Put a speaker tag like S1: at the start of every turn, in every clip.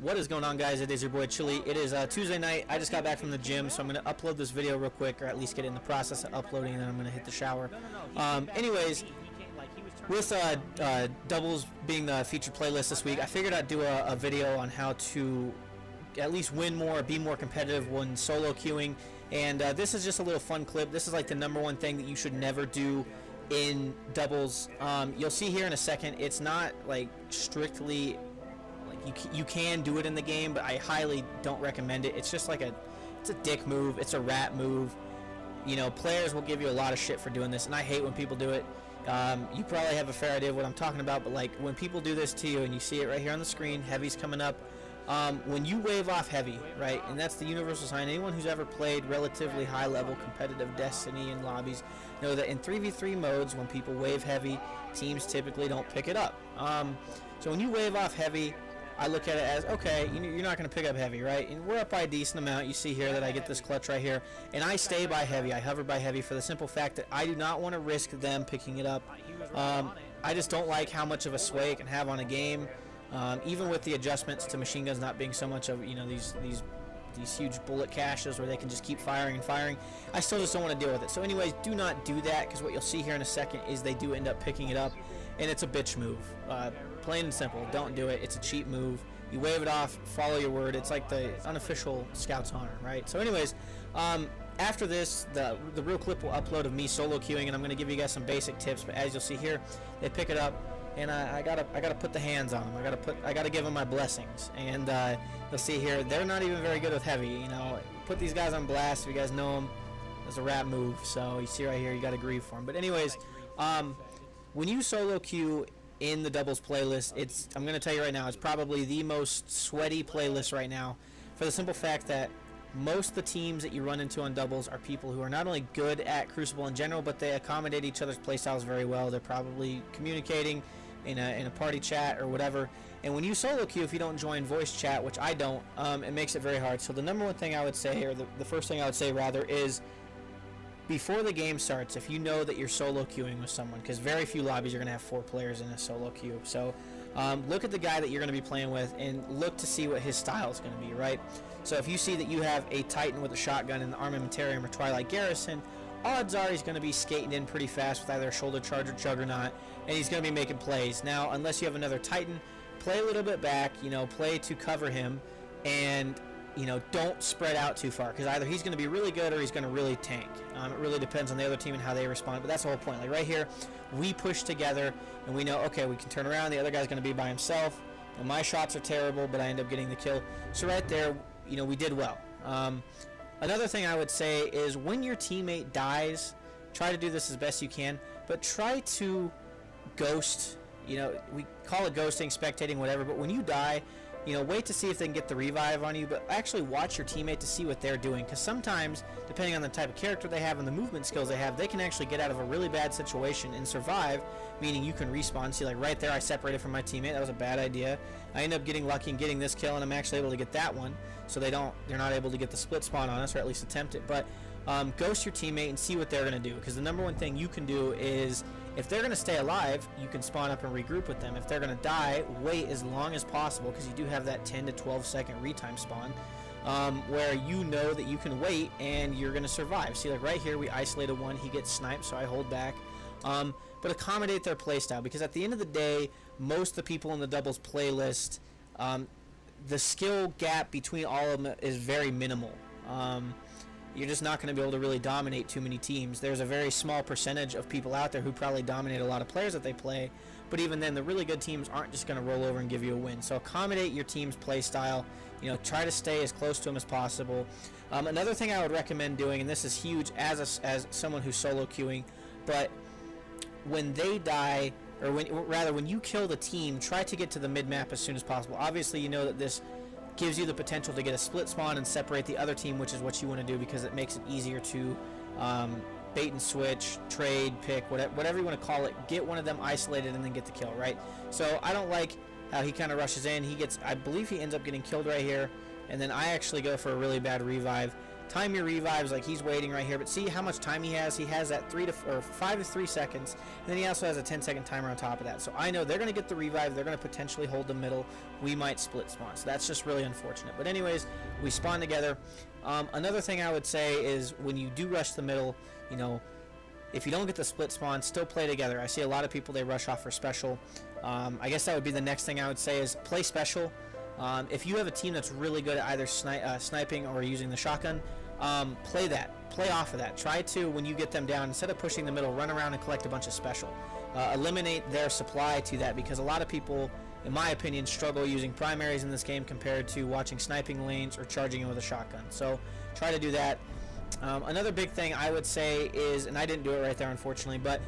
S1: What is going on, guys? It is your boy Chili. It is Tuesday night. I just got back from the gym, so I'm going to upload this video real quick, or at least get in the process of uploading, and then I'm going to hit the shower. Anyways, with doubles being the featured playlist this week, I figured I'd do a video on how to at least win more, be more competitive when solo queuing. And this is just a little fun clip. This is like the #1 thing that you should never do in doubles. You'll see here in a second, it's not like strictly like you can do it in the game, but I highly don't recommend it. It's just like it's a dick move, it's a rat move. You know, players will give you a lot of shit for doing this, and I hate when people do it. You probably have a fair idea of what I'm talking about, but like when people do this to you, and you see it right here on the screen, heavy's coming up. When you wave off heavy, right, and that's the universal sign. Anyone who's ever played relatively high-level competitive Destiny in lobbies know that in 3v3 modes, when people wave heavy, teams typically don't pick it up. So when you wave off heavy, I look at it as, okay, you're not going to pick up heavy, right? And we're up by a decent amount. You see here that I get this clutch right here, and I stay by heavy. I hover by heavy for the simple fact that I do not want to risk them picking it up. I just don't like how much of a sway it can have on a game. Even with the adjustments to machine guns not being so much of, you know, these huge bullet caches where they can just keep firing and firing, I still just don't want to deal with it. So anyways, do not do that, because what you'll see here in a second is they do end up picking it up, and it's a bitch move. Plain and simple, don't do it. It's a cheap move. You wave it off, follow your word. It's like the unofficial Scout's Honor, right? So anyways, after this, the real clip will upload of me solo queuing, and I'm going to give you guys some basic tips. But as you'll see here, they pick it up, and I gotta put the hands on them. I gotta give them my blessings. And you'll see here, they're not even very good with heavy. You know, put these guys on blast. If you guys know them, it's a rat move. So you see right here, you gotta grieve for them. But anyways, when you solo queue in the doubles playlist, I'm gonna tell you right now, it's probably the most sweaty playlist right now, for the simple fact that most of the teams that you run into on doubles are people who are not only good at Crucible in general, but they accommodate each other's playstyles very well. They're probably communicating in a party chat or whatever. And when you solo queue, if you don't join voice chat, which I don't, it makes it very hard. So the #1 thing I would say, or the first thing I would say rather, is before the game starts, if you know that you're solo queuing with someone, because very few lobbies are going to have 4 players in a solo queue. So look at the guy that you're going to be playing with and look to see what his style is going to be, right? So if you see that you have a Titan with a shotgun in the Armamentarium or Twilight Garrison, odds are he's going to be skating in pretty fast with either a shoulder charge or Juggernaut, and he's going to be making plays. Now, unless you have another Titan, play a little bit back, you know, play to cover him, and, you know, don't spread out too far, because either he's going to be really good or he's going to really tank. It really depends on the other team and how they respond, but that's the whole point. Like right here, we push together, and we know, okay, we can turn around, the other guy's going to be by himself, and my shots are terrible, but I end up getting the kill. So right there, you know, we did well. Another thing I would say is when your teammate dies, try to do this as best you can, but try to ghost. You know, we call it ghosting, spectating, whatever, but when you die, you know, wait to see if they can get the revive on you, but actually watch your teammate to see what they're doing, because sometimes, depending on the type of character they have and the movement skills they have, they can actually get out of a really bad situation and survive, meaning you can respawn. See, like right there, I separated from my teammate. That was a bad idea. I end up getting lucky and getting this kill, and I'm actually able to get that one, so they're not able to get the split spawn on us, or at least attempt it. But ghost your teammate and see what they're going to do, because the #1 thing you can do is, if they're going to stay alive, you can spawn up and regroup with them. If they're going to die, wait as long as possible, because you do have that 10 to 12 second retime spawn, where you know that you can wait and you're going to survive. See, like right here, we isolated one, he gets sniped, so I hold back. But accommodate their playstyle, because at the end of the day, most of the people in the doubles playlist, the skill gap between all of them is very minimal. You're just not going to be able to really dominate too many teams. There's a very small percentage of people out there who probably dominate a lot of players that they play, but even then, the really good teams aren't just going to roll over and give you a win. So accommodate your team's play style. You know, try to stay as close to them as possible. Another thing I would recommend doing, and this is huge as someone who's solo queuing, but when they die, or when you kill the team, try to get to the mid-map as soon as possible. Obviously, you know that this gives you the potential to get a split spawn and separate the other team, which is what you want to do, because it makes it easier to bait and switch, trade, pick, whatever you want to call it. Get one of them isolated and then get the kill, right? So I don't like how he kind of rushes in. I believe he ends up getting killed right here, and then I actually go for a really bad revive. time your revives. Like, he's waiting right here, but see how much time he has. He has that 5 to 3 seconds, and then he also has a 10-second timer on top of that. So I know they're going to get the revive. They're going to potentially hold the middle. We might split spawn, so that's just really unfortunate. But anyways, we spawn together. Another thing I would say is when you do rush the middle, you know, if you don't get the split spawn, still play together. I see a lot of people, they rush off for special. I guess that would be the next thing I would say is play special. If you have a team that's really good at either sniping or using the shotgun, play that. Play off of that. Try to, when you get them down, instead of pushing the middle, run around and collect a bunch of special. Eliminate their supply to that, because a lot of people, in my opinion, struggle using primaries in this game compared to watching sniping lanes or charging in with a shotgun. So try to do that. Another big thing I would say is, and I didn't do it right there unfortunately, but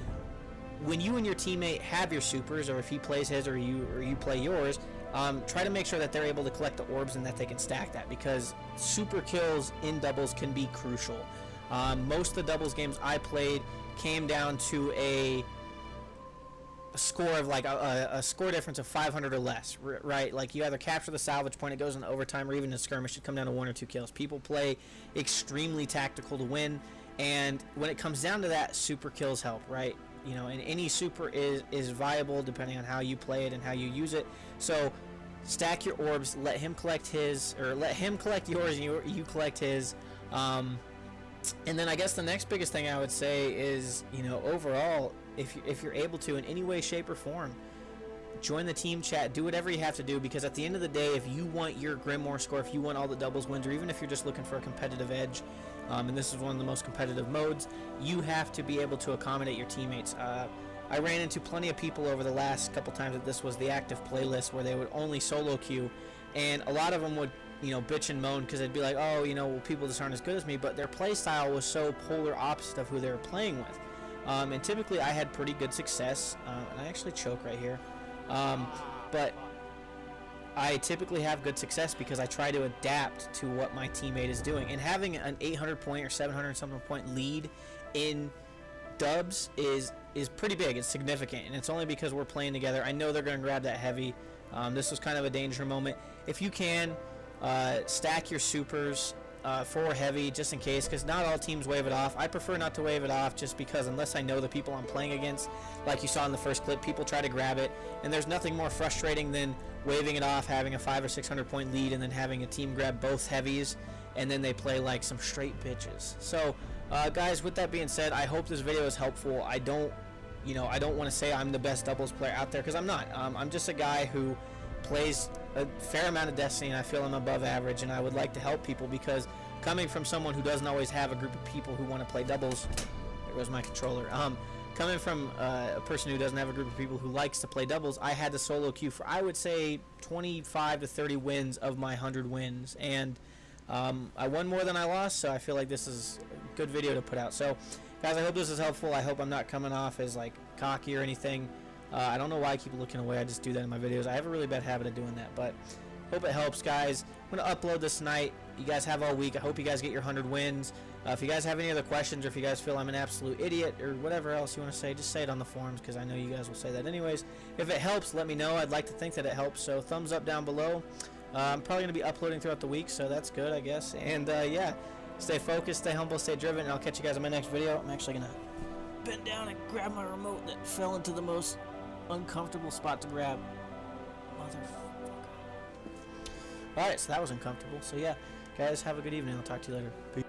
S1: when you and your teammate have your supers, or if he plays his or you play yours, try to make sure that they're able to collect the orbs and that they can stack that, because super kills in doubles can be crucial. Most of the doubles games I played came down to a score of like a score difference of 500 or less, right? Like, you either capture the salvage point, it goes into overtime, or even a skirmish, it come down to 1 or 2 kills. People play extremely tactical to win, and when it comes down to that, super kills help, right? You know, and any super is viable depending on how you play it and how you use it. So stack your orbs, let him collect his, or let him collect yours and you collect his. And then I guess the next biggest thing I would say is, you know, overall, if you're able to in any way, shape, or form, join the team chat, do whatever you have to do, because at the end of the day, if you want your Grimoire score, if you want all the doubles wins, or even if you're just looking for a competitive edge, and this is one of the most competitive modes, you have to be able to accommodate your teammates. I ran into plenty of people over the last couple times that this was the active playlist where they would only solo queue, and a lot of them would, you know, bitch and moan because they'd be like, oh, you know, well, people just aren't as good as me, but their play style was so polar opposite of who they were playing with. And typically I had pretty good success, and I actually choke right here, but I typically have good success because I try to adapt to what my teammate is doing, and having an 800 point or 700 something point lead in dubs is pretty big. It's significant, and it's only because we're playing together. I know they're going to grab that heavy. This was kind of a danger moment. If you can, stack your supers for heavy just in case, because not all teams wave it off. I prefer not to wave it off just because unless I know the people I'm playing against, like you saw in the first clip, people try to grab it, and there's nothing more frustrating than waving it off, having a 500 or 600 point lead, and then having a team grab both heavies, and then they play like some straight bitches. So guys, with that being said, I hope this video is helpful. I don't want to say I'm the best doubles player out there, because I'm not. I'm just a guy who plays a fair amount of Destiny, and I feel I'm above average, and I would like to help people, because coming from someone who doesn't always have a group of people who want to play doubles, there goes my controller, coming from a person who doesn't have a group of people who likes to play doubles, I had to solo queue for, I would say, 25 to 30 wins of my 100 wins, and I won more than I lost, so I feel like this is a good video to put out. So guys, I hope this is helpful. I hope I'm not coming off as like cocky or anything. I don't know why I keep looking away. I just do that in my videos. I have a really bad habit of doing that, but hope it helps, guys. I'm going to upload this tonight. You guys have all week. I hope you guys get your 100 wins. If you guys have any other questions, or if you guys feel I'm an absolute idiot, or whatever else you want to say, just say it on the forums, because I know you guys will say that anyways. If it helps, let me know. I'd like to think that it helps, so thumbs up down below. I'm probably going to be uploading throughout the week, so that's good, I guess. And yeah, stay focused, stay humble, stay driven, and I'll catch you guys in my next video. I'm actually going to bend down and grab my remote that fell into the most uncomfortable spot to grab. Motherfucker. Alright, so that was uncomfortable. So yeah, guys, have a good evening. I'll talk to you later. Peace.